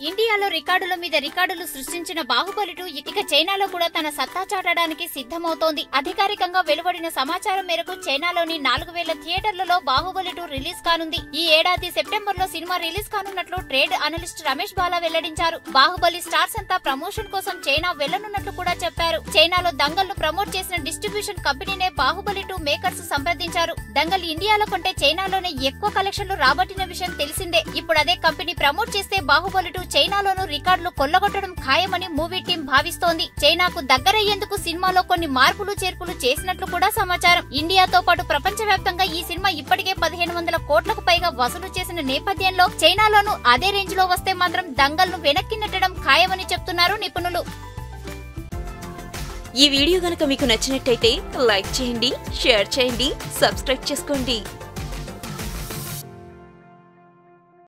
ఇండియాలో రికార్డుల మీద రికార్డులు సృష్టించిన బాహుబలి 2 ఇక చైనాలో కూడా తన సత్తా చాటడానికి సిద్ధమవుతోంది. అధికారికంగా వెలువడిన సమాచారం మేరకు చైనాలోని 4000 థియేటర్లలో బాహుబలి 2 రిలీజ్ కానుంది. ఈ ఏడాది సెప్టెంబర్ లో సినిమా రిలీజ్ కానున్నట్లు ట్రేడ్ అనలిస్ట్ రమేష్ బాలా వెల్లడించారు. బాహుబలి స్టార్స్ అంతా ప్రమోషన్ కోసం చైనా వెళ్లనున్నట్లు కూడా చెప్పారు. చైనాలో దంగల్ ను ప్రమోట్ చేసిన డిస్ట్రిబ్యూషన్ కంపెనీనే బాహుబలి 2 మేకర్స్ సంప్రదించారు. దంగల్ ఇండియాలో కంటే చైనాలోనే ఎక్కువ కలెక్షన్లు రాబట్టిన విషయం తెలిసిందే. ఇప్పుడు అదే కంపెనీ ప్రమోట్ చేస్తే బాహుబలి 2 చైనాలోనూ రికార్డులు కొల్లగొట్టడం ఖాయమని మూవీ టీం భావిస్తోంది. చైనాకు దగ్గరయ్యేందుకు సినిమాలో కొన్ని మార్పులు చేర్పులు చేసినట్లు కూడా సమాచారం. ఇండియాతో పాటు ప్రపంచవ్యాప్తంగా ఈ సినిమా ఇప్పటికే 1500 కోట్లకు పైగా వసూలు చేసిన నేపథ్యంలో చైనాలోనూ అదే రేంజ్ లో వస్తే మాత్రం దంగల్ ను వెనక్కి నెట్టడం ఖాయమని చెప్తున్నారు నిపుణులు. ఈ వీడియో గనుక మీకు నచ్చినట్టయితే లైక్ చేయండి, షేర్ చేయండి, సబ్స్క్రైబ్ చేసుకోండి.